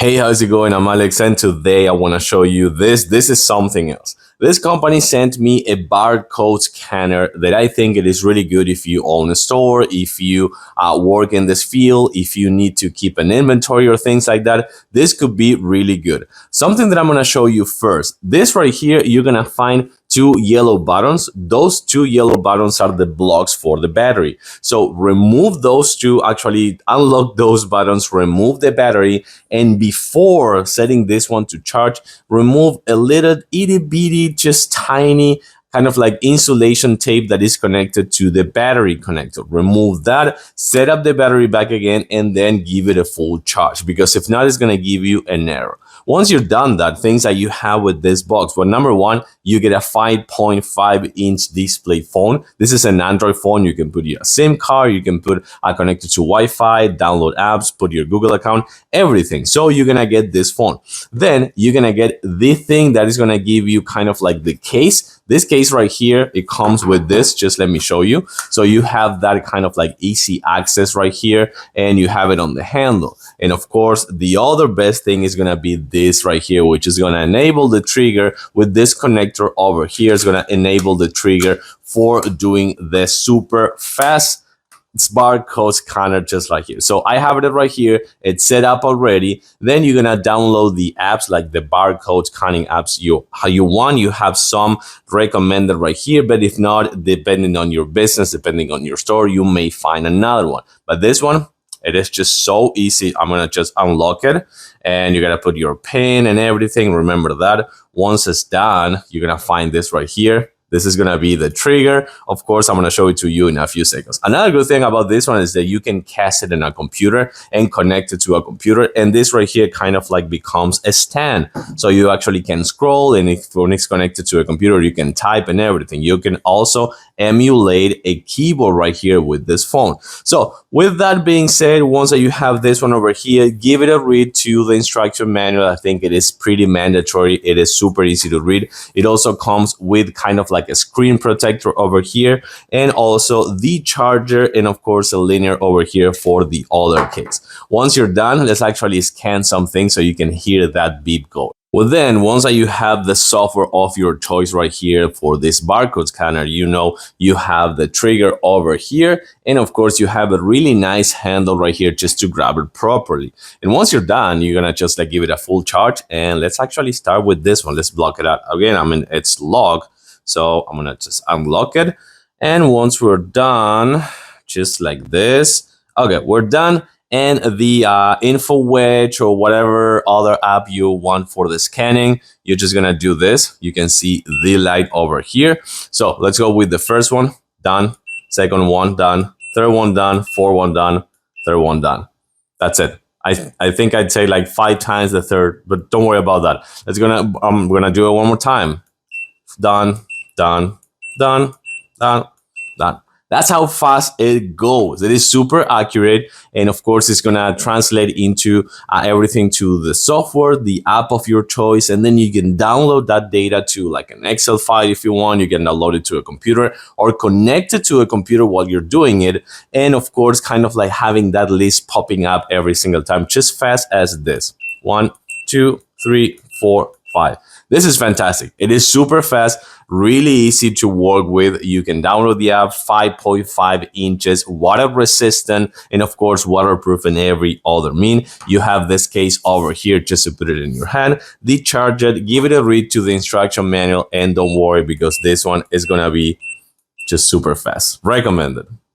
Hey, how's it going? I'm Alex, and today I want to show you this. This is something else. This company sent me a barcode scanner that I think it is really good if you own a store, if you work in this field, if you need to keep an inventory or things like that. This could be really good. Something that I'm going to show you first. This right here, you're going to find two yellow buttons. Those two yellow buttons are the blocks for the battery. So remove those two, actually unlock those buttons, remove the battery, and before setting this one to charge, remove a little itty bitty, just tiny kind of like insulation tape that is connected to the battery connector. Remove that, set up the battery back again, and then give it a full charge, because if not, it's going to give you an error. Once you're done that, things that you have with this box. Well, number one, you get a 5.5-inch display phone. This is an Android phone. You can put your SIM card, you can put connected to Wi-Fi, download apps, put your Google account, everything. So you're gonna get this phone. Then you're gonna get the thing that is gonna give you kind of like the case. This case right here, it comes with this. Just let me show you. So you have that kind of like easy access right here, and you have it on the handle. And of course, the other best thing is gonna be this right here, which is gonna enable the trigger with this connector over here. Is gonna enable the trigger for doing the super fast barcode scanner, just like here. So I have it right here. It's set up already. Then you're gonna download the apps, like the barcode scanning apps how you want. You have some recommended right here, but if not, depending on your business, depending on your store, you may find another one. But this one, it is just so easy. I'm gonna just unlock it, and you're gonna put your pin and everything. Remember that. Once it's done, you're gonna find this right here. This is gonna be the trigger. Of course, I'm gonna show it to you in a few seconds. Another good thing about this one is that you can cast it in a computer and connect it to a computer. And this right here kind of like becomes a stand. So you actually can scroll, and if when it's connected to a computer, you can type and everything. You can also emulate a keyboard right here with this phone. So with that being said, once that you have this one over here, give it a read to the instruction manual. I think it is pretty mandatory. It is super easy to read. It also comes with kind of like a screen protector over here, and also the charger, and of course a linear over here for the other case. Once you're done, let's actually scan something so you can hear that beep go. Well, then once that you have the software of your choice right here for this barcode scanner, you know you have the trigger over here, and of course you have a really nice handle right here just to grab it properly. And once you're done, you're gonna just like give it a full charge. And let's actually start with this one. Let's block it out again. I mean, it's locked, so I'm gonna just unlock it. And once we're done, just like this, okay, we're done. And the info wedge or whatever other app you want for the scanning, you're just gonna do this. You can see the light over here. So let's go with the first one, done. Second one, done. Third one, done. Fourth one, done. Third one, done. That's it. I think I'd say like 5 times the third, but don't worry about that. I'm gonna do it one more time. Done, done, done, done, done. That's how fast it goes. It is super accurate. And of course, it's going to translate into everything to the software, the app of your choice. And then you can download that data to like an Excel file if you want. You can download it to a computer or connect it to a computer while you're doing it. And of course, kind of like having that list popping up every single time, just fast as this. 1, 2, 3, 4, 5. This is fantastic. It is super fast, really easy to work with. You can download the app, 5.5 inches, water resistant, and of course, waterproof in every other mean. You have this case over here just to put it in your hand. Decharge it, give it a read to the instruction manual, and don't worry, because this one is gonna be just super fast. Recommended.